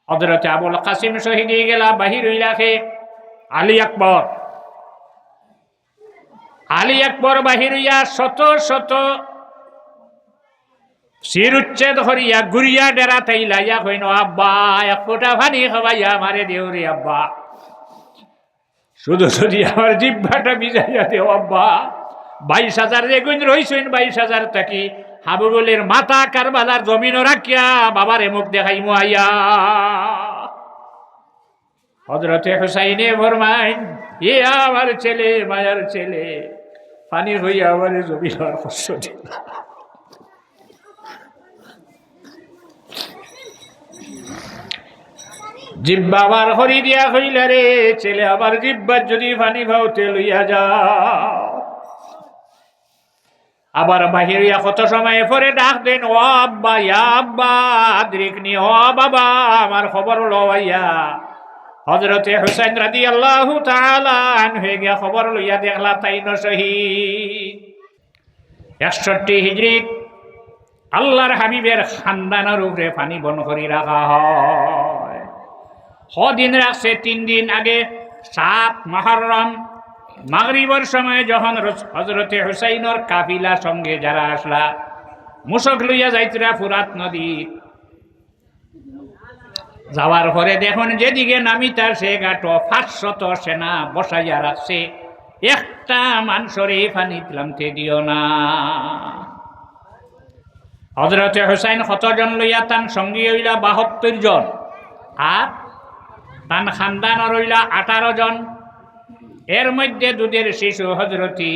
হযরত আবুল কাসিম শহীদ হয়ে গেলা বাহির হইলাকে আলী আকবর বাহির হইয়া শত শত শির উচ্ছেদ হরিয়া গুড়িয়া ডেরা তাইলাইয়া কইন আব্বা এক ফোঁটা পানি খাওয়াইয়া আমারে দেও রে আব্বা, শুধু যদি আমার জিহ্বাটা ভিজাইয়া দেও আব্বা। 22,000 রেগুন রইছেন, 22,000 থাকি হাবুবুলের মাথা কারবালার জমিনও রাখিয়া বাবার মুখ দেখাইমু আইয়া। হযরতে হুসাইনে ফরমাইন, এ আমার ছেলে, মায়ার ছেলে, পানি হইয়া আমার জমিনের কষ্ট দিলা। জিব্বা আবার হরি দিয়া হইলা রে ছেলে, আবার জিব্বার যদি পানি ভাওতে লইয়া যাও। আবার বাহিরিয়া কত সময় পরে ডাক দেন, ও আব্বা, ইয়া আব্বা আদ্রিকনি, ও বাবা আমার খবর লইয়া। হযরতে হুসাইন রাদিয়াল্লাহু তাআলা আনহু গিয়া খবর লইয়া দেখলা তাইনো শহীদ। 61 হিজরিত আল্লাহর হাবিবের খানদানের উপরে পানি বন করি রাখা হয়। দিন রাখছে 3 দিন আগে 7 মুহররম মাগরিবের সময় যখন হযরতে হুসাইনের কাফিলা সঙ্গে যারা আসলা মুশক লইয়া যাইতরা ফুরাত নদী, যাওয়ার পরে দেখুন যেদিকে নামিতার সে ঘাটো 500 সেনা বসাইয়া রাখছে, একটা মানুষরে পানি নামতে দিও না। হযরতে হুসাইন কতজন লইয়া তান সঙ্গী হইলা 72 জন, আর তান খানদান রইলা 18 জন। এর মধ্যে দুধের শিশু হযরতি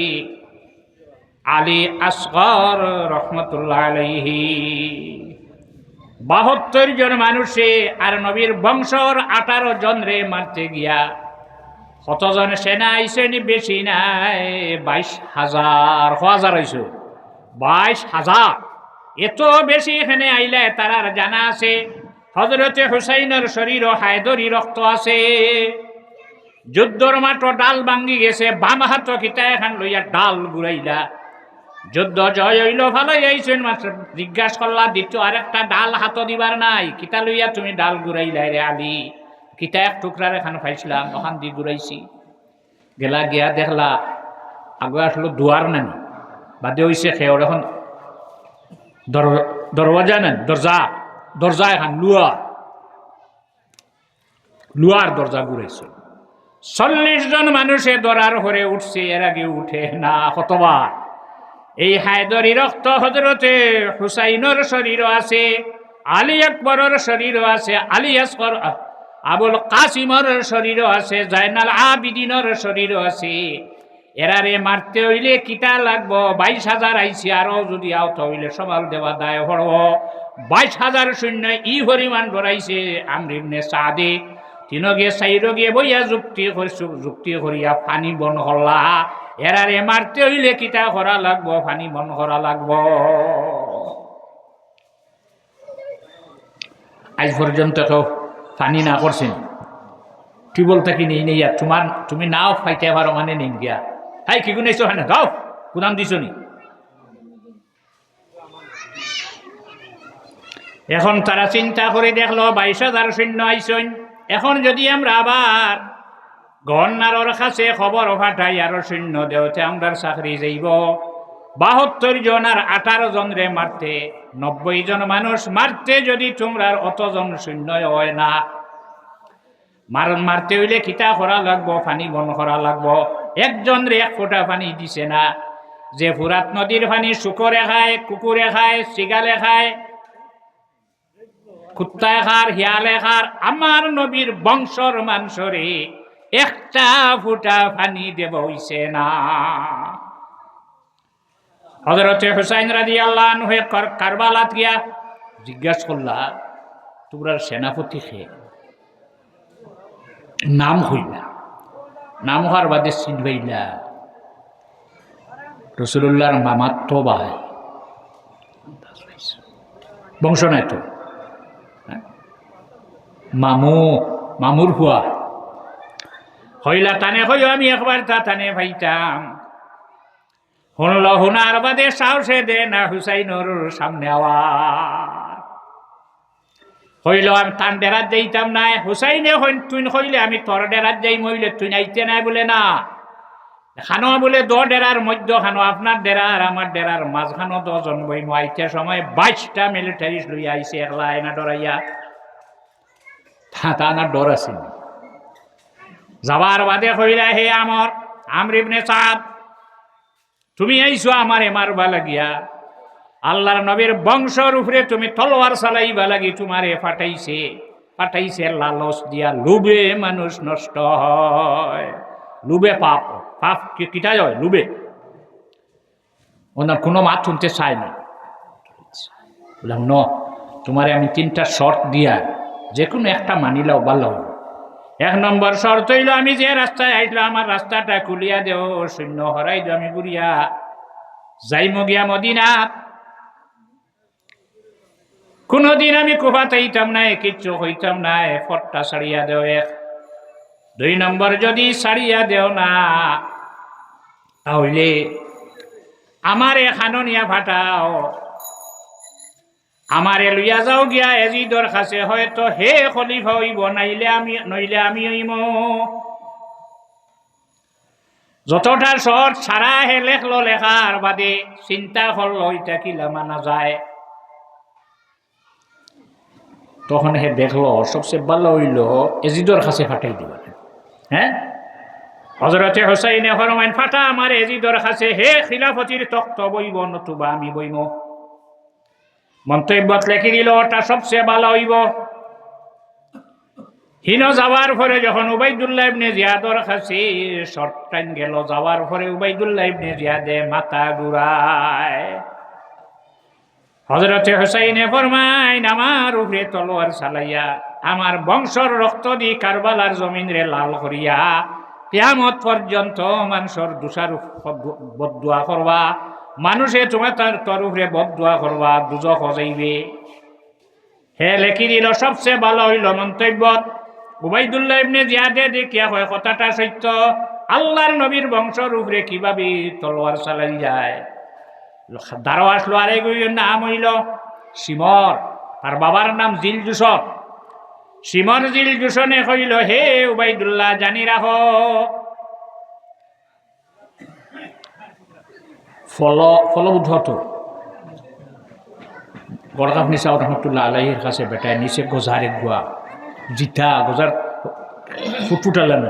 আলী আসগর রহমতুল্লাহ আলাইহি। 72 জন মানুষে আর নবীর বংশর 18 জন রে মারতে গিয়া কতজন সেনা আইসেন, বেশি নাই 22,000 হইছে। 22,000 এত বেশি এখানে আইলে তারার জানা আছে হযরতে হুসাইনের শরীর ও হায়দরি রক্ত আছে। যুদ্ধর মাত্র ডাল ভাঙ্গি গেছে, বাম হাত কিতা এখন লইয়া ডাল ঘুরাইলা। যুদ্ধ জয় হইল, ভালোই আইছেন, মাত্র জিজ্ঞাসা করলা দ্বিতীয় আরেকটা ডাল হাত দিবার নাই, কিতা লইয়া তুমি ডাল ঘুরাইলা রে আলী? কিতা এক টুকরার এখানে পাইছিলাম, ওখান দিয়ে ঘুরাইছি। গেলা গিয়া দেখলা আগে আসলো দুয়ার নানি বাদে হইছে খেয়ে, এখন দরওয়াজা নেন, দরজা এখন লুয়ার দরজা ঘুরাইছে। 40 জন মানুষে দরার হরে উঠছে, এর আগে উঠে না কতবার। এই হায়দরি রক্ত হযরতে হুসাইনের শরীরও আছে, আলী আকবরের শরীরও আছে, আলী আসগর আবুল কাসিমের শরীরও আছে, জাইনাল আবিদিনের শরীরও আছে। এরারে মারতে হইলে কিতা লাগবো? 22,000 আইসি, আরো যদি আহত হইলে সবাল দেওয়া দায় হড়ব। 22,000 সৈন্য ই পরিমাণ ডরাইছে। আমর ইবনে সাদে তিনগে সাইরগে বইয়া যুক্তি করিয়া পানি বন হল্লা। এরারে মারতে হইলে কিতা করা লাগবো? পানি বন করা লাগবো। আজ পর্যন্ত তো পানি না করছেন, টিউবওয়েল থাকি নেই নেই, তুমি নাও ফাইতে পারো মানে নেই গিয়া। হাই কি গুনাইছো হ্যাঁ দাও, কুদাম দিছ নি? এখন তারা চিন্তা করে দেখলো 22,000 সৈন্য আইসন। এখন যদি আমরা আবার গভর্নরের কাছে খবর পাঠাই আরো সৈন্য দেওতে আমরার চাকরি যাইব। 72 জন আর 18 জন রে মারতে 90 জন মানুষ মারতে যদি তোমরা অতজন সৈন্য হয় না, মারতে হইলে কিতা করা লাগবো? পানি বন করা লাগবো। একজন রে 1 ফোঁটা পানি দিছে না। যে ফুরাত নদীর পানি শুকরে খায়, কুকুরে খায়, শিগালে খায়, কুত্তায় খার, হিয়ালে খার, আমার নবীর বংশর মানুষরে 1টা ফুটা পানি দেব হইছে না। হযরতে হুসাইন রাদিয়াল্লাহু আনহু কারবালাত গিয়া জিজ্ঞাসা করলা, তোমরা সেনাপতি খে? নাম হইলা, নাম হওয়ার বাদে চিনবাইলা রাসূলুল্লাহর মামাতো ভাই, বংশ নাই তো, মামুর হুয়া হইলা। টানে হইও আমি একবার তা টানে ভাইতাম। শুনল, শুনার বাদে সাহসে দে না হুসাইনের সামনে আওয়াজ হইল আমি তান ডেরাত যাইতাম নাই, হুসাইনে তুই হইলে আমি তোর ডেরাত যাই, মহিলে তুই আইতে নাই বলে না, খানো বলে ডেরার মধ্য খানো, আপনার ডেরা আর আমার ডেরার মাঝখানো 10 জন বইম, আইতে সময় 22টা মিলিটারিস্ট লইয়া আইসে একলা, এনা ডরাইয়া তা না ডর আছে। যাবার বাদে কইলা, হে আমর ইবনে সাদ, তুমি আইছো আমারে মারবা লাগিয়া, আল্লাহর নবীর বংশর উপরে তুমি তলোয়ার চালাইবা লাগি তোমারে পাঠাইছে লালচ দিয়া। লুবে মানুষ নষ্ট হয়, লুবে পাপ কিটা হয়, লুবে। ওনার কোনো মাত শুনতে চায় না। বললাম ন, তোমারে আমি 3টা শর্ত দিয়া যে কোনো একটা মানিলাও ভালো। 1 নম্বর শর্ত হইল, আমি যে রাস্তায় আইসলাম আমার রাস্তাটা খুলিয়া দেও, সৈন্য হরাই দেও, আমি ঘুরিয়া যাইম গিয়া মদিনাত, কোনদিন আমি কুফাতে হইতাম নাই, কিচ্ছু হইতাম নাই, ফটটা ছাড়িয়া দেও 1। 2 নম্বর যদি ছাড়িয়া দেও না, তাহলে আমারে খাননিয়া ফাটাও, আমারে লইয়া যাও গিয়া এজিদর কাছে, হয়তো হে খলিফা হইব, নইলে আমি হইম। যতটা শর্ট সারা হে লেখলো, লেখার বাদে চিন্তা করলো এটা কিলা মানা যায়। তখন হে দেখলো সবচেয়ে ভালো হইল এজিদর কাছে ফাটাই দিবা। হ্যাঁ, হযরতে হুসাইনে ফরমাইন, ফাটা আমার এজিদর কাছে, হে খিলাফতির তখ্ত বইব নতুবা আমি বইম। মন্তব্যত লেখি দিল ওটা সবচেয়ে ভালো হইব। হিন যাওয়ার পরে যখন উবাইদুল্লাহ ইবনে জিয়াদর কাছে শর্ট টাইম গেল, যাওয়ার পরে উবাইদুল্লাহ ইবনে জিয়াদে মাথা ঘুরায়। হযরতে হুসাইনে ফরমাইন, আমার উপরে তলোয়ার চালাইয়া আমার বংশর রক্ত দি কারবালার জমিন রে লাল করিয়া কিয়ামত পর্যন্ত মানুষের দুষার বদদুয়া করবা, মানুষে তোমার তোর উপরে বদদুয়া করবা, দুজখ যাইবে। হে লেখি দিল সবচেয়ে ভালো হইল মন্তব্যত উবাইদুল্লাহ ইবনে জিয়াদে দেখিয়া হয় কথাটা সত্য, আল্লাহর নবীর বংশর উপরে কিভাবে তলোয়ার চালাই যায়। দাঁড়ো আসলো আরেকজনের নাম হইল সিমর, তার বাবার নাম জিলজুসন। সিমর জিলজুসনে কইল, হে উবাইদুল্লাহ জানি রাখো, ফলবুদ্ধত গড়গাঁও নিসা রহমতুল্লাহ আলাইহির কাছে বেটায় নিচে গজার এক গোয়া জিতা গজার ফুটফুটালেন,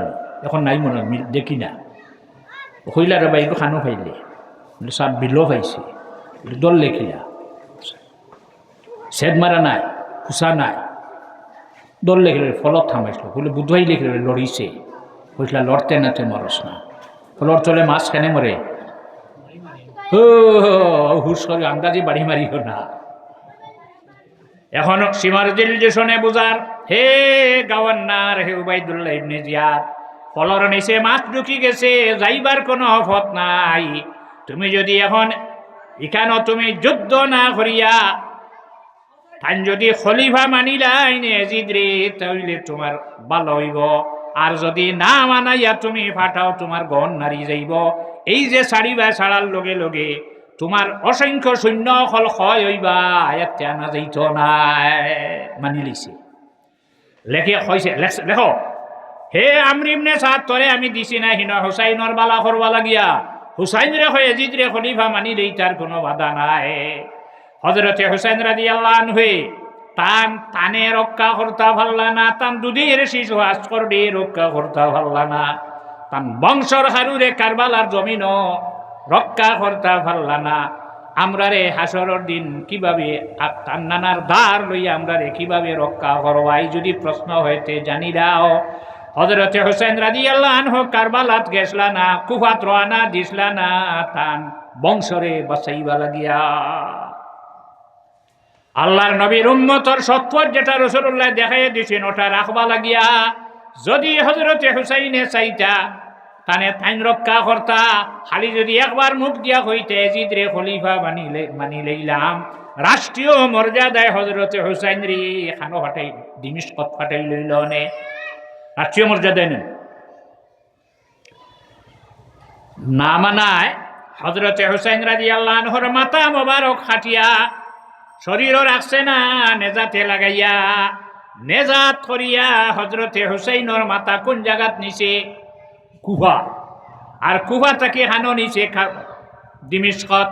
এখন নাই মনে দেখি না। কইলা রে বাইক খানো পাইলে সব বিলো পাইছে, দল লেখিলা সেদ মারা নাই, খুসা নাই, দল লেখিলে ফলত থামাইছিল, বলে বুধবাই লেখিলে লড়িছে, কইসলা লড়তে নাতে মরস না, ফলর চলে মাছ কেনে মরে, হুস করে আন্দাজি বাড়ি মারিও না। এখন সীমার জিলজুসনে বুঝার, হে গভর্নর, হে উবাইদুল্লাহ ইবনে জিয়াদ, ফলর নিচে মাছ ঢুকি গেছে, যাইবার কোনো পথ নাই। তুমি যদি এখন এখানে তুমি যুদ্ধ না করিয়া তাই যদি খলিফা মানিলাই এজিদ রে, তাহলে তোমার ভালো হইব। আর যদি না মানাইয়া তুমি ফাটাও, তোমার গহন নারী যাইব। এই যে ছাড়িবা, ছাড়ার লগে লগে তোমার অসংখ্য সৈন্য ফল ক্ষয় হইবা, এতে আনা যাইত নাই। মানি লিছে, লেখে হয়েছে, লেখো, হে আমর ইবনে সাদ, তোরে আমি দিছি না হিন হুসাইনর বালা করবা লাগিয়া, হুসাইন রে হয় এজিদ রে খলিফা মানি দেই, তার কোনো বাধা নাই। হযরতে হুসাইন রাদিয়াল্লাহু আনহু তানে রক্ষা করতে পারলা না, তান দুধের শিশু আসকর দিয়ে রক্ষা করতে পারলা না, তান বংশর হারুরে কারবালার জমিন রক্ষা করতে পারলা না। আমরা রে হাসরের দিন কিভাবে তার নানার দ্বার লইয়া আমরা রে কিভাবে রক্ষা করবাই যদি প্রশ্ন হইতে জানি দাও। হযরতে হুসাইন রাদিয়াল্লাহু আনহু কারবালাত গেছলা না, কুফাত রওনা দিছলা না, তান বংশরে বাঁচাইবা লাগিয়া। আল্লাহর নবীর উম্মতর সত্তর যেটা রাসূলুল্লাহ দেখাইয়া দিয়েছেন ওটা রাখবা লাগিয়া। যদি হযরতে হুসাইনে চাইতা তানে তাইন রক্ষা করতা, খালি যদি একবার মুখ দিয়া হইতে এজিদ রে খলিফা মানি লইলাম, রাষ্ট্রীয় মর্যাদায় হযরতে হুসাইন রে খানো ফাটাই দিমিশকত ফাটাই লইল নে, রাষ্ট্রীয় মর্যাদায় নেন না মানায়। হযরতে হুসাইন রাদিয়াল্লাহু আনহুর মাথা মোবারক খাটিয়া শরীরও রাখছে না, নেজাতে লাগাইয়া নেজাত করিয়া হজরতে হুসাইনের মাথা কোন জায়গাত নিছে? কুফা। আর কুফা তাকে হানো নিছে দিমিশকত।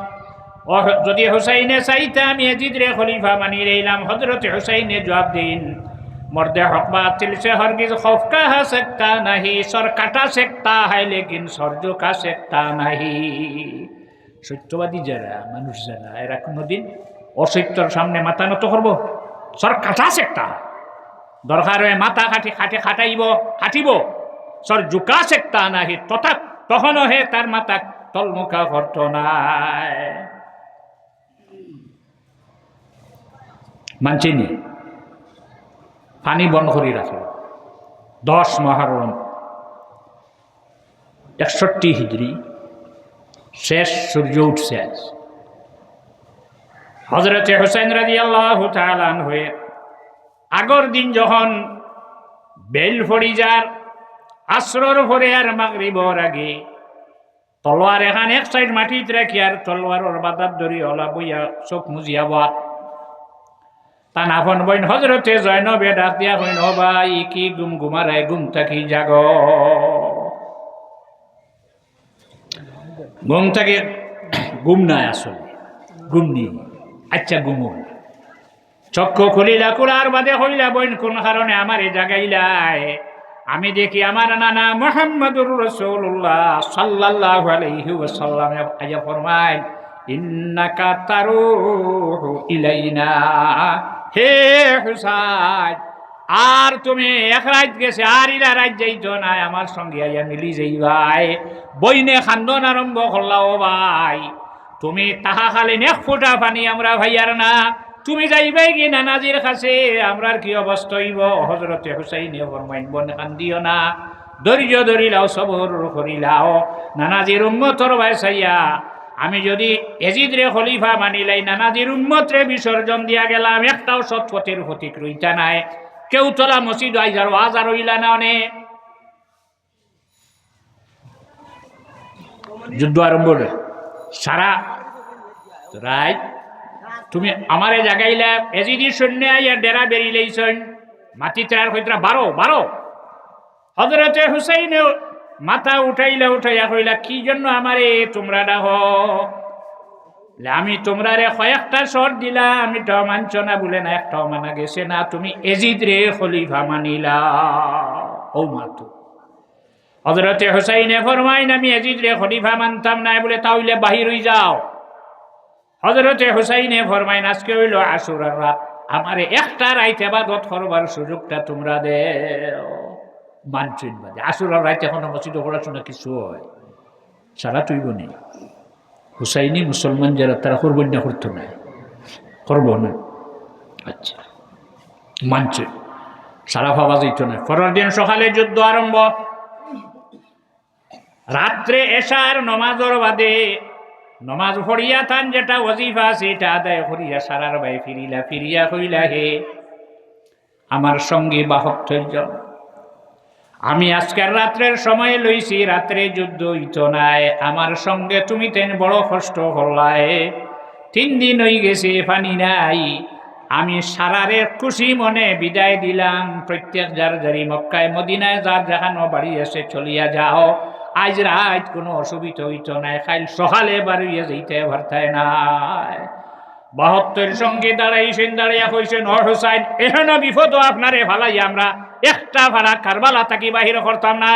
ও যদি হুসাইনে চাইতা আমি ইয়াজিদ রে খলিফা মানি রইলাম, হজরতে হুসাইনে জবাব দিন मर्दे हक बातिल से हरगिज खौफ कहा सकता नहीं, सर काटा सकता है लेकिन सर झुका सकता नहीं। সত্যবাদী যারা মানুষ যারা এরা কোনোদিন অসত্যর সামনে মাথা নত করব? সর কাটা সেকটা দরকার হয় মাথা খাটিব, সর ঝুকা সেকটা নাহি, তথা তখনও হে তার মাথা তলমুখা করত নাই। মানছি নি? পানি বন্ধ করে রাখল। 10 মহরম 61 হিজরি, শেষ সূর্য উঠছে আজ। হযরতে হুসাইন রাদিয়াল্লাহু তাআলা আনহু আগর দিন যখন বেল ফরিজার আসরর পরে আর মাগরিবর আগে তলোয়ার এখান এক সাইড মাটিতে রাখি আর তলোয়ারের বাদাত ধরি ওলা বইয়া চোখ মুজিয়া বাত তান আপন বইন হজরতে জয়নবে ডাক দিয়া কইন, ও ভাই কি ঘুমারায় ঘুম থাকি জাগ, ঘুম থেকে ঘুম নাই, আসলে ঘুম নেই। আচ্ছা ঘুমুন। চক্ষু খুলিলা, কুলার বাদে হইলা বইন কোন কারণে আমার এই জাগাইলাই? আমি দেখি আমার নানা মুহাম্মদুর রাসূলুল্লাহ সাল্লাল্লাহু আলাইহি ওয়াসাল্লাম আয়া ফরমায়, ইন্নাকা তারুহু ইলাইনা, হে হুসাইন আর তুমি এক রাত গেছে আর ইলা রাত যাইতো না, আমার সঙ্গে আইয়া মিলি যাইবাই। বইনে খান্দন আরম্ভ করলা, ও ভাই তুমি তাহা খালি এক ফোঁটা পানি আমরা ভাইয়ার না, তুমি যাইবাই কি নানাজির কাছে, আমরার কি অবস্থা হইব? হযরতে হুসাইনে ফরমাইন, বন কান্দিও না, ধৈর্য ধরিলাও, সবর করিলাও, নানাজির উম্মতর বাইসাইয়া আমি যদি এজিদ রে খলিফা মানিলাই, নানাজির উম্মত রে বিসর্জন দিয়া গেলাম, একটাও সৎপথের প্রতীক রইতা নাই, কেউ তোলা মসজিদ আইজার আজার হইলা না। অনেক যুদ্ধ আরম্ভ সারা রাত তুমি আমারে জাগাইলা, এজিদি সৈন্য আইয়া ডেরা বেরিয়েছেন মাটি চার হইতরা 12 হযরতে হুসাইনে মাথা উঠাইয়া কইলা, কি জন্য আমারে তোমরা ডাহ? আমি তোমরা রে কয়েকটা শর্ত দিলাম, আমি তো মানছ না বলে না, একটাও মানা গেছে না, তুমি এজিদ রে খলিফা মানিলা। ও মাতু হযরতে হুসাইনে ফরমাইন, আমি এজিদ রে খলিফা মানতাম না বলে তাহলে বাহির হই যাও। হযরতে হুসাইনে ফরমাইন, আজকে হইল আশুরার রাত, আমারে একটা রাইতে ইবাদত করবার সুযোগটা তোমরা দেও। মানছেন বাদে আশুরার রাইতে এখন মসজিদে পড়াশোনা কিছু হয় সারা তুইব নেই। হুসাইনি মুসলমান যারা তারা করবেন না, করতো না, করব না। আচ্ছা মানছে, সারা ভাবা যেত না। পরের দিন সকালে যুদ্ধ আরম্ভ, রাত্রে এশার নমাজর বাদে নমাজ পড়িয়া থান যেটা ওয়াজিফা সেটা আদায় করিয়া সারার ভাই ফিরিয়া কইলা, হে আমার সঙ্গে 72 জন, আমি আজকের রাত্রের সময় লইছি, রাত্রে যুদ্ধ হইতো নাই, আমার সঙ্গে তুমি তেন বড় কষ্ট করলাই, 3 দিন হয়ে গেছে পানি নাই, আমি সারারে খুশি মনে বিদায় দিলাম। প্রত্যেক যার যারি মক্কায় মদিনায় যার যেখানো বাড়ি এসে চলিয়া যাও, আজ রাত কোনো অসুবিধা হইতো নাই, কাল সকালে বাড়িয়ে যাইতে ভারতায় নাই। 72 সঙ্গে দাঁড়াইয়া কইছেন, ও হুসাইন এখনো বিপদ আপনারে ভালাই, আমরা একটা ভাড়া কারবালা থাকি বাহির করতাম না।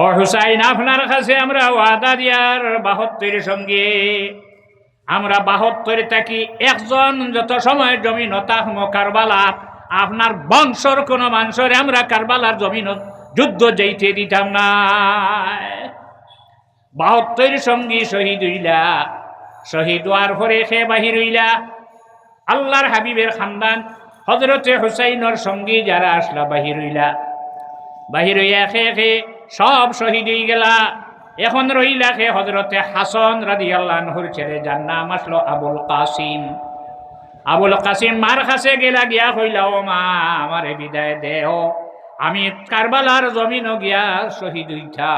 ও হুসাইন আপনার কাছে আমরা ওয়াদা দিয়ার 72 সঙ্গে আমরা 72 থাকি একজন যত সময় জমিন তাহম কারবালা, আপনার বংশর কোন মানুষের আমরা কারবালার জমিন যুদ্ধ যাইতে দিতাম না। 72 সঙ্গী শহীদ হইলা, শহীদ হওয়ার পরে সে বাহির হইলা। আল্লাহর হাবিবের খানদান হযরতে হুসাইনের সঙ্গী যারা আসলা বাহির হইলা, বাহির হইয়া খে সব শহীদ হয়ে গেলা। এখন রইলা খে হযরতে হাসান রাদিয়াল্লাহু আনহুর ছেলে, যার নাম আসলো আবুল কাসিম। আবুল কাসিম মার কাছে গেলা, গিয়া কইলা, ও মা আমারে বিদায় দেও, আমি কারবালার জমিনও গিয়া শহীদ হইতা।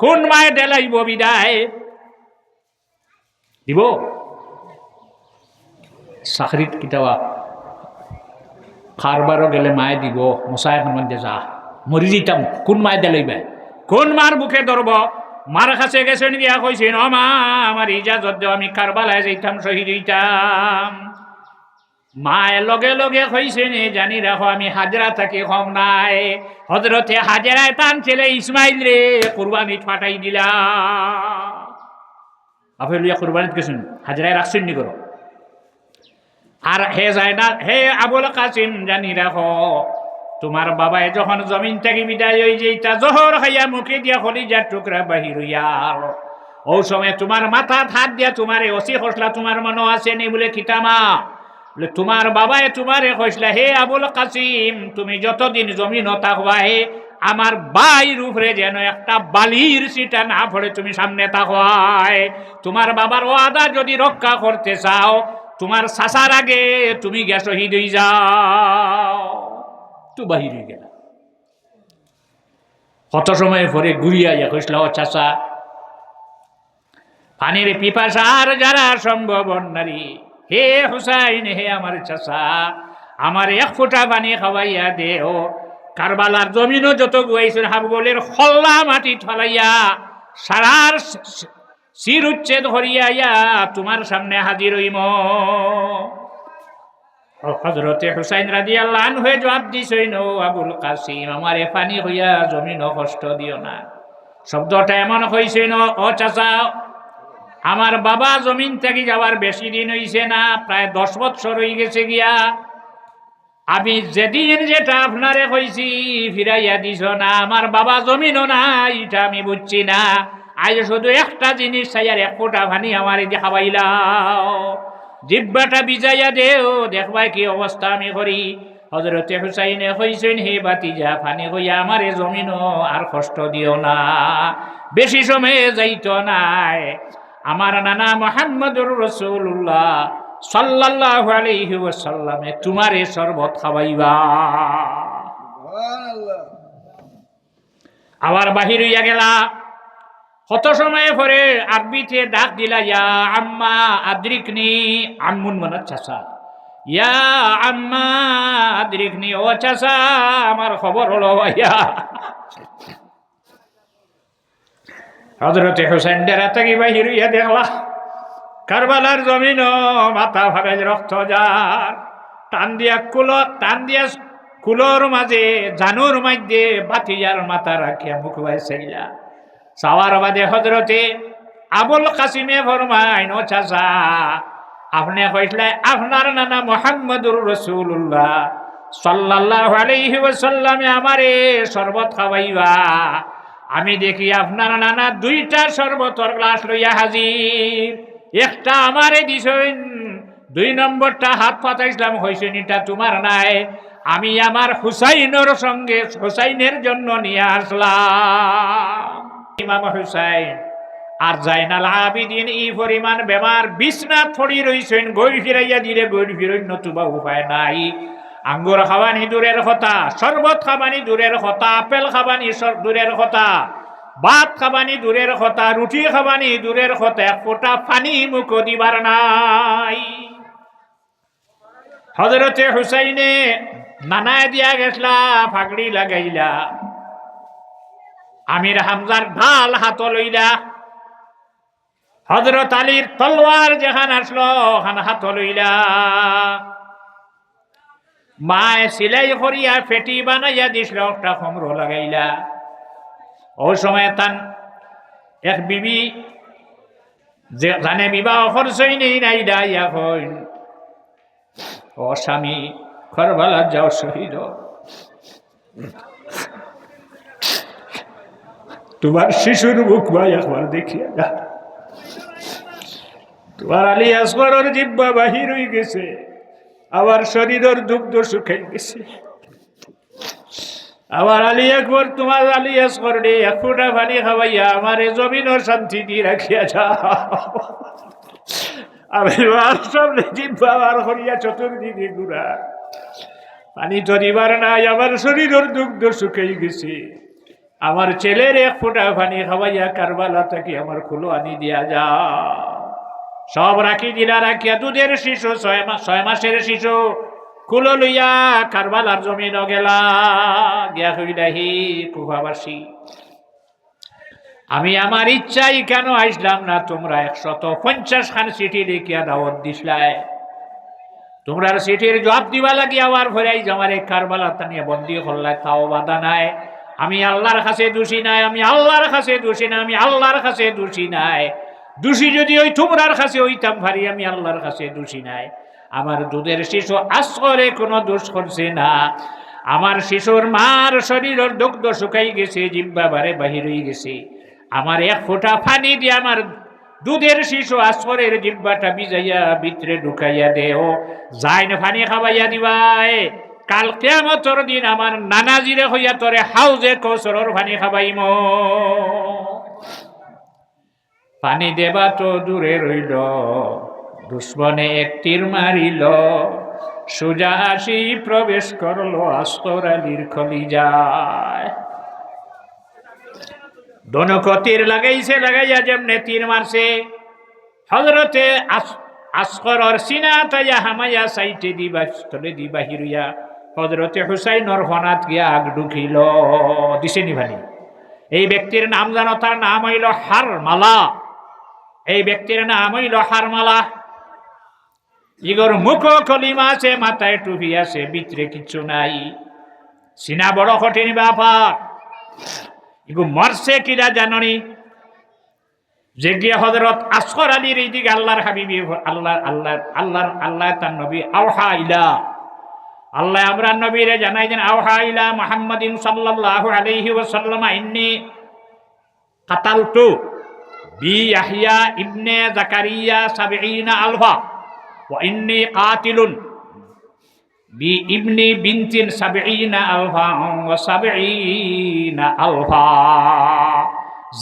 কোন মায়ে দেলাইব বিদায় দিব? চাকরিত কিতাবা খারবারও গেলে মায়ে দিব মশাই মধ্যে যা মরি দিতাম কোন মায়ে দিলইবে কোন মার বুকে ধরব মার কাছে গেছেন গিয়া কইছেন ও মা আমার ইজাজত দেও আমি কারবালায় যাইতাম শহীদ হইতাম মায়ে লগে লগে কইছেন জানি রাখো আমি হাজরা থাকি কম নাই হজরতে হাজরায় টান ছেলে ইসমাইল রে কুরবানিত ফাটাই দিলা আপনি লইয়া কুরবানিত গেছেন হাজরায় রাখছেন নি করো আর হে যায় না হে আবুল কাসিম জানি রাখো তোমার বাবায় যখন জমিন থেকে বিদায় হয়ে যেটা জহর খাইয়া মুখে দিয়া খলিজার টুকরা বাহির হইয়ার ও সময় তোমার মাথা হাত দিয়া তোমারে অসি খসলা তোমার মনে আছে নি বলে কিতামা বলে তোমার বাবায় তোমারে খসলা হে আবুল কাসিম তুমি যতদিন জমিন থাকবা হে আমার বাইর উপরে যেন একটা বালির সিটা না পড়ে তুমি সামনে থাকবায় তোমার বাবার ওয়াদা যদি রক্ষা করতে চাও তোমার চাচার আগে তুমি গে শহীদ হয়ে যাও তো বাহির হয়ে গেল কত সময় পরে ঘুরিয়া ইয়া কইসল ও চাচা পানির পিপাসার যারা সম্ভব নারী হে হুসাইন হে আমার চাচা আমার এক ফোঁটা পানি খাওয়াইয়া দে ও কারবালার জমিনও যত গুয়াইছেন হাবুলের খল্লা মাটি ফলাইয়া সারার শির উচ্ছেদ হরিয়া তোমার সামনে হাজির হইম হযরতে হুসাইন রাদিয়াল্লাহু আনহু হয়ে জবাব দিছেন ও আবুল কাসিম আমারে পানি হইয়া জমিন কষ্ট দিও না শব্দটা এমন হইছেন ও চাচা আমার বাবা জমিন থেকে যাওয়ার বেশি দিন হইছে না প্রায় 10 বছর হয়ে গেছে গিয়া আমি যেদিন যেটা আপনারে কইছি ফিরাইয়া দিছ না আমার বাবা জমিনও না এটা আমি বুঝছি না আজ শুধু একটা জিনিস চাইয়ার এক ফোঁটা পানি আমার এই খাওয়াইলাও জিব্বাটা বিজাইয়া দেও দেখবাই কি অবস্থা আমি করি হযরতে হুসাইনে কইছেন হে বাতিজা পানি হইয়া আমারে জমিনও আর কষ্ট দিও না বেশি সময় যাইতো নাই আমার নানা মুহাম্মদুর রাসূলুল্লাহ সাল্লাল্লাহু আলাইহি ওয়াসাল্লামে তোমারে শরবত খাওয়াইবা সুবহানাল্লাহ আবার বাহির হইয়া গেলা কত সময় পরে আরবিতে ডাক দিলা ইয়া আম্মা আদ্রিকনি আম্মুন মানে চাচা ইয়া আম্মা আদ্রিকনি ও চাচা আমার খবর হলো ভাইয়া হযরতে হুসাইন ডেরা থেকে বাহির হইয়া দেখলা কারবালার জমিন মাথা ভাবে রক্ত যার টান দিয়া কুলোর মাঝে জানুর মধ্যে বাতিজার মাথা রাখিয়া মুখ বাইসাইলা চাওয়ার বাদে হযরতে আবুল কাসিমে ফরমাইন ও চাচা আপনি কইলে আপনার নানা মুহাম্মদুর রাসূলুল্লাহ সাল্লাল্লাহু আলাইহি ওয়াসাল্লামে আমারে শরবত খাওয়াইবা আমি দেখি আপনার নানা 2টা শরবতের গ্লাস লইয়া হাজির একটা আমারে দিছেন 2 নম্বরটা হাত পাতাইছিলাম হইছেন এটা তোমার নাই আমি আমার হুসাইনের জন্য নিয়ে আসলাম ইমাম হুসাইন আর জাইনাল আবিদিন এই পরিমাণ বেমার বিছনাত পড়ি রইছেন গই ফিরাইয়া দিলে গই ফিরই নতুবা উপায় নাই আঙ্গুর খাবানি দূরের কথা শরবত খাবানি দূরের কথা আপেল খাবানি দূরের কথা ভাত খাবানি দূরের কথা রুটি খাবানি দূরের কথা এক ফোঁটা পানি মুখ দিবার নাই হযরতে হুসাইনে নানায় দিয়া গেছলা ফাগড়ি লাগাইলা আমির হামজার ঢাল হাত লইলা হযরত আলীর তলোয়ার যেখান আসলো ওখান হাত লইলা মায় সিলাই করিয়া ফেটি বানাইয়া দিছিল একটা খমরো লাগাইলা ওই সময় তান এক বিবি যে জানে বিবাহ করছই নাই ইয়া কইন ও স্বামী কারবালা যাও শহীদ তোমার শিশুর মুখ ভাই একবার দেখিয়া যা তোমার আলী আসগরের জিব্বা বাহির হয়ে গেছে আবার শরীরের দুগ্ধ শুকাই গেছে আবার আলী একবার তোমার আলী আসগর রে এক ফোঁটা পানি খাওয়াইয়া আমার জমিনের শান্তি দিয়ে রাখিয়া যাও আমি সামনে জিব্বা বার করিয়া চতুর্দিকে ঘুরা পানি ধরিবার নাই আমার শরীরের দুগ্ধ শুকাই গেছে আমার ছেলের এক ফোঁটা পানি খাওয়াইয়া কারবালা থেকে আমার কুলো আনি দিয়া যাও সব রাখি দিলা, রাখিয়া দুধের শিশু 6 মাসের শিশু কুলো লইয়া কারবালার জমিন গেলা। গিয়া হইলাহি কুফাবাসী, আমি আমার ইচ্ছাই কেন আইসলাম না, তোমরা 150 খান চিঠি লিখিয়া দাওয়াত দিসলাই, তোমরা চিঠির জবাব দিবা লাগি আবার ভরাই জামারে কারবালা তানিয়া বন্দি করলাই, তাও বাধা নাই। আমি আল্লাহর কাছে দোষী নাই, আমি আল্লাহর কাছে দোষী নাই, আমি আল্লাহর কাছে দোষী নাই। দোষী যদি ওই তোমরার কাছে হইতাম ভারি, আমি আল্লাহর কাছে দোষী নাই। আমার দুধের শিশু আসরে কোনো দোষ করছে না। আমার শিশুর মার শরীরের দুগ্ধ শুকাই গেছে, জিব্বা বারে বাহির হয়ে গেছে। আমার 1 ফোঁটা পানি দিয়ে আমার দুধের শিশু আসরের জিব্বাটা ভিজাইয়া ভিতরে ঢুকাইয়া দেও, যাইন পানি খাবাইয়া দিবাই। কাল কিয়ামতের দিন আমার নানাজিরে হইয়া তোরে হাউজে কৌসরের পানি খাবাইম। পানি দেবা তো দূরে রইল, দুশ্মনে 1 তীর মারিল, সোজা আসি প্রবেশ করলো আস্তর আলীর কলিজায়। দনক তীর লাগাইছে, লাগাইয়া যেমনে তীর মারছে, হযরতে আসগরের সিনা তাইয়া হামাইয়া সাইটে দিবা স্থলে দিবা হিরুইয়া হযরতে হুসাইনের ফনাত গিয়া আগ ঢুকিল। দিছে নিভানি। এই ব্যক্তির নাম জানো? তার নাম হইল হারমালা। এই ব্যক্তির নাম হইল হারমালা। ইগর মুখ কলিমা আছে, মাথায় টুপি আছে, ভিতরে কিচ্ছু নাই। সিনা বড় কঠিন ব্যাপার। ইগো মরছে কিরা জাননি? যে গিয়ে হযরত আসগর আলীর এইদিকে আল্লাহর হাবিবি আল্লাহ তার নবী আওহা ইলা, আল্লাহ আমরা নবীরে জানাই দেন আওহা ইলা মুহাম্মাদিন সাল্লাল্লাহু আলাইহি ওয়াসাল্লাম ইন্নী কাতালতু বি ইয়াহইয়া ইবনে যাকারিয়া 70 আলফা ওয়া ইন্নী কাতিলুন বি ইবনি বিনতিন 70 আলফা ওয়া 70 আলফা।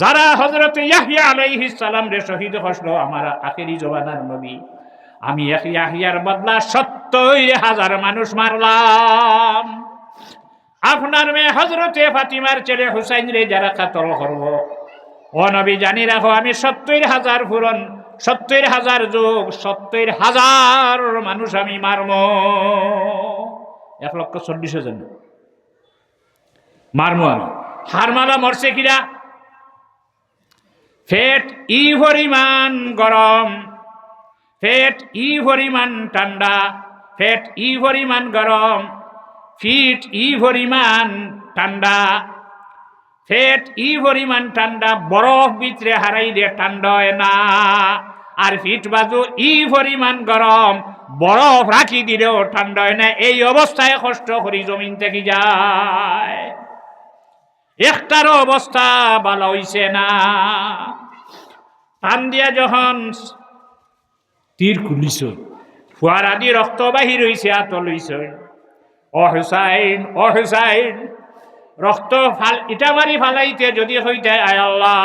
যারা হযরত ইয়াহইয়া আলাইহিস সালাম রে শহীদ হসলো, আমার আখেরি জমানার নবী, আমি ইয়াহইয়ার বদলা 70,000 মানুষ মারলাম। আপনার মেয়ে হযরতে ফাতিমার ছেলে হুসাইন রে যারা কাতল করব, ও নবী জানি রাখো, আমি 70,000 পূরণ 70,000 যোগ 70,000 মানুষ আমি মারব। 1,40,000 মারবো আমি। হারমালা মরছে কিরা? পেট ই পরিমাণ গরম, পেট ই পরিমাণ ঠান্ডা, পেট ই পরিমাণ গরম, ফিট ই পরিমাণ ঠান্ডা, পেট ই পরিমাণ ঠান্ডা, বরফ ভিতরে হারাই দিয়ে ঠান্ডা হয় না। আর ফিট বাজু ই পরিমাণ গরম, বরফ রাখি দিলেও ঠান্ডা হয় না। এই অবস্থায় কষ্ট করি জমিন থেকে যায়, একটারও অবস্থা ভালো হইছে না। টান দিয়া যখন তীর খুলিছ, ফুয়ারা দিয়ে রক্ত বাহির হইছে, আত লইছ, ও হুসাইন, ও হুসাইন, রক্ত ইটা মারি ফালাইতে যদি হইতে, আয় আল্লাহ,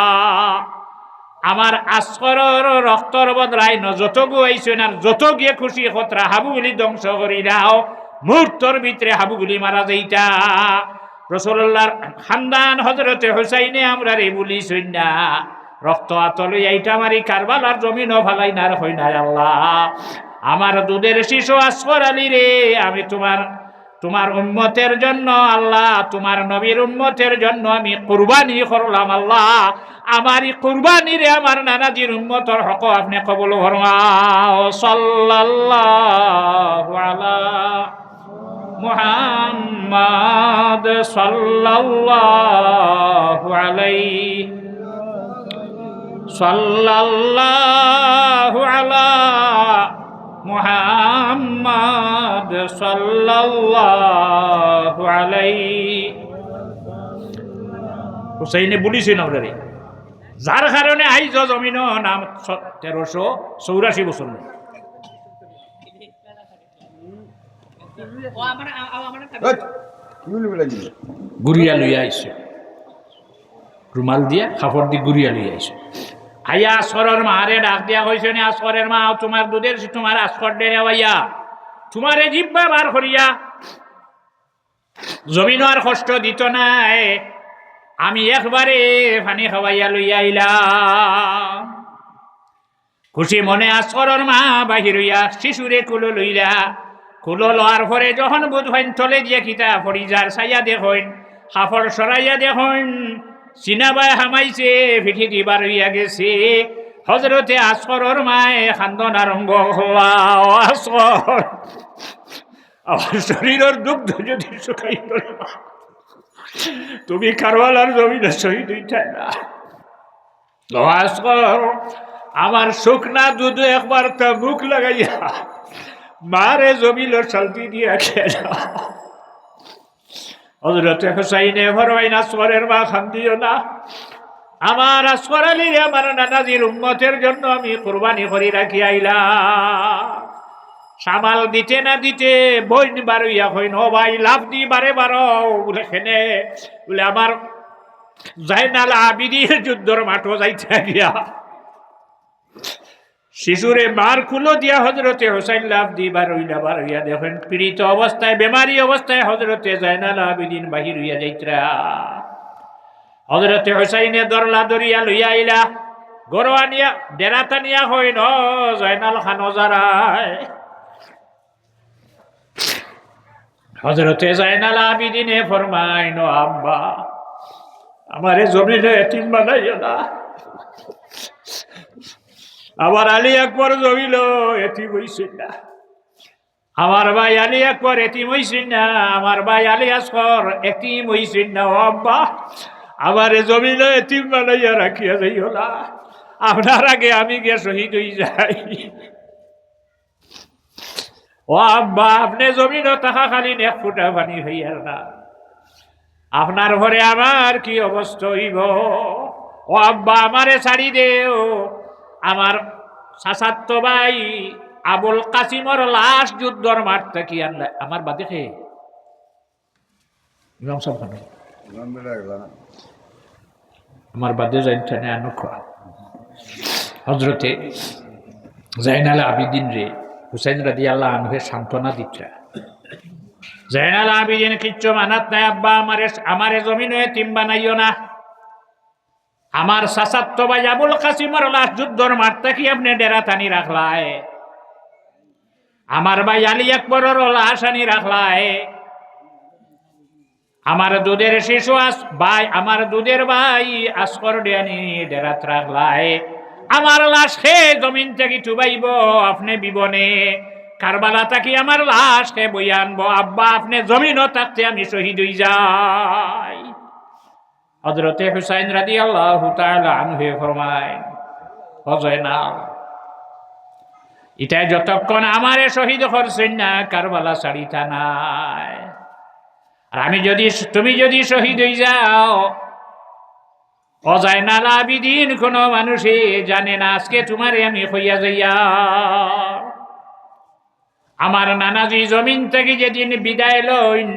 আমার আসগরের রক্তর বদলাই যত গুয়াইছেন আর যত গিয়ে খুশি খতরা হাবুগুলি ধ্বংস করি দাও। মুহূর্তর ভিতরে হাবুগুলি মারা যাইতা। রাসূলুল্লাহর খানদান হযরতে হুসাইনে আমরা রে বলিছেন না, রক্ত আতলে এইটা মারি কারবালার জমিনও ফালাই না হই না। আল্লাহ, আমার দুধের শিশু আসগর আলী রে, আমি তোমার উম্মতের জন্য, আল্লাহ তোমার নবীর উম্মতের জন্য আমি কুরবানি করলাম। আল্লাহ, আমার এই কুরবানি রে আমার নানাজির উম্মতের হক আপনি কবুল ফরমাও। সাল্লাল্লাহু আলা মুহাম্মাদ সাল্লাল্লাহু আলাইহি সাল্লাল্লাহু আলা মুহাম্মাদ সাল্লাল্লাহু আলাইহি। হুসাইনে বলিছেন আপনারে, যার কারণে আইজ জমিন নাম 1384 বছর গুড়িয়া লইয়া আইছে, রুমাল দিয়া কাপড় দিয়ে গুড়িয়া লইয়া আইছে। আইয়া আসগরের মারে ডাক দিয়া হয়েছে, আসগরের মা, তোমার দুধের তোমার আসগর ডেরে ভাইয়া, তোমারে জিব্বা বার করিয়া জমিন আর কষ্ট দিত নাই, আমি একবারে পানি খাওয়াইয়া লইয়া আইলাম। খুশি মনে আসরের মা বাহির হইয়া শিশুরে কুলো লইলা, কুলো লওয়ার পরে যখন বুধ হইন তলে দিয়ে কিতা ফরিজার সাইয়া দেখইন, হাফড় সরাইয়া দেখইন চিনাবাই হামাইছে, পিঠি দিবার হইয়া গেছে। হজরতে আসরের মায়ে খান্দন আরম্ভ হওয়া, আসর আমার শরীরের দুগ্ধ যদি শুকাই তুমি কারওয়ালার জমিনে শহীদ হইতাই না। আমার শুকনা দুধ একবার তা মুখ লাগাইয়া মারে জমিল শান্তি দিয়া খেলা। হযরতে হুসাইনে ফরমাইন আসগরের মা খান্দিও না, আমার আসগর আলী আমার নানাজির উম্মতের জন্য আমি কুরবানি করে রাখি আইলাম। সামাল দিতে না দিতে বইন বারইয়া হইন, ও ভাই লাভ দি বারে বারো বলে খেনে বলে আমার জাইনাল আবিদিন যুদ্ধর মাঠও যাইতে গিয়া শিশুরে মার কুলো দিয়া হজরতে হুসাইন লাভ দি বার হইয়া দেখেন পীড়িত অবস্থায় বেমারি অবস্থায় হজরতে জাইনাল আবিদিন বাহির হইয়া যাইতরা। হজরতে হুসাইনে দরলা দরিয়া লইয়া আইলা, গরোয়া নিয়া ডেরাতা নিয়া হইন, জাইনাল খান যারায়। হজরতে জাইনাল আবিদিনে ফরমাইন, আব্বা আমারে জমিনে এতিম বানাইও না, আমার আলী আকবর জমিল এতিম হইছেন না, আমার ভাই আলী আকবর এতিম হইছেন না, আমার ভাই আলী আসগর এতিম হইছেন না। ও আব্বা আমারে জমিনে এতিম বানাইয়া রাখিয়া যাইও না, আপনার আগে আমি গিয়ে শহীদ হই যাই। ও আব্বা আপনি জমিন টাকা খালি এক ফুটা পানি হইয়ার না, আপনার ঘরে আমার কি অবস্থা হইব। ও আব্বা আমারে ছাড়ি দেও, আমার চাচাত ভাই আবুল কাসিমর লাশ যুদ্ধর মাঠ থেকে আনলে আমার বাদে খেয়ে আমার বাদে যাইতে আনুখা। হজরতে জাইনাল আবিদিন রে হুসাইন রাদিয়াল্লাহু আনহু সান্ত্বনা দিচ্ছা, জাইনাল আবিদিন কিচ্ছু মানাত নাই, আব্বা আমারে জমিনে এতিম বানাইও না, আমার চাচাত ভাই আবুল কাসিমর লাশ যুদ্ধর মাঠ থেকে আপনি ডেরা টানি রাখলাই, আমার ভাই আলী আকবরের লাশ আনি রাখলাই, আমার দুধের শিশু ভাই আমার দুধের ভাই আসগর ডিয়ানি ডেরাত রাখলাই, আমার লাশ খেয়ে জমিন থেকে চুবাইব আপনি বিবনে, কারবালা থাকি আমার লাশ খেয়ে বই আনবো, আব্বা আপনি জমিনও থাকতে আমি শহীদ হই যাই। হযরতে হুসাইন রাদিয়াল্লাহু তাআলা আনহু ফরমায়, ও জাইনাল এটা যতক্ষণ আমারে শহীদ করছেন না কারবালা ছাড়িতা নাই, আর আমি যদি তুমি যদি শহীদ হই যাও, ও জাইনাল আবিদিন কোন মানুষে জানে না আজকে তোমারে আমি হইয়া যাইয়া। আমার নানাজি জমিন থেকে যেদিন বিদায় লইন,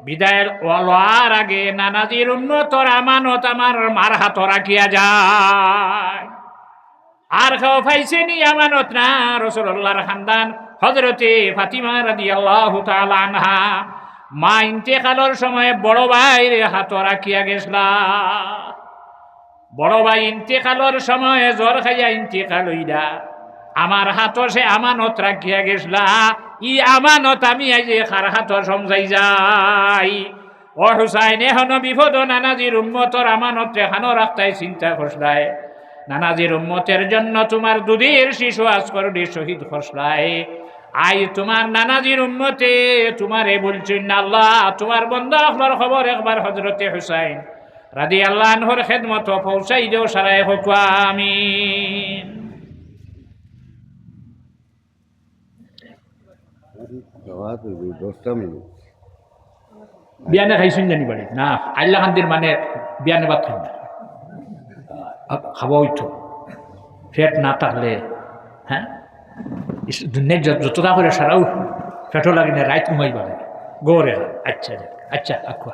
বিদায় লওয়ার আগে নানাজির উন্নতর আমানত আমার মার হাত রাখিয়া যায়, আর কেউ পাইছেনি আমানত না, রাসূলুল্লাহর খানদান হযরতে ফাতিমা রাদিয়াল্লাহু তাআলা আনহা মা ইন্তেকালের সময় বড় ভাইয়ের হাত রাখিয়া গেছলা। বড় ভাই ইন্তেকালের সময় জ্বর খাইয়া ইন্তেকাল হইলা, আমার হাত সে আমানত রাখিয়া গেছলা, ই আমানত আমি আজ খার হাত সমঝাই যাই। ও হুসাইন এখন বিপদ নানাজির উম্মতর আমানত রেখানো রাখতাই চিন্তা করছলাই, নানাজির উম্মতের জন্য তোমার দুধের শিশু আসগর শহীদ করছলাই, আই তোমার নানাজির উম্মতে তোমারে বলছেন না, আল্লাহ তোমার বন্দা আপনার খবর একবার হযরতে হুসাইন রাদিয়াল্লাহু আনহুর খেদমত পৌঁছাই দেও, সারায় হোক আমিন। বিয়ানে খাইছেন জানি বাড়ি না আল্লাহ খান্দির মানে বিয়ানে ভাত খান না, খাওয়া হইতো ফেট না থাকলে, হ্যাঁ দুনিয়া যতটা করে সারাও ফেটো লাগে না, রাইত ঘুমাইবা গৌরে। আচ্ছা আচ্ছা আচ্ছা।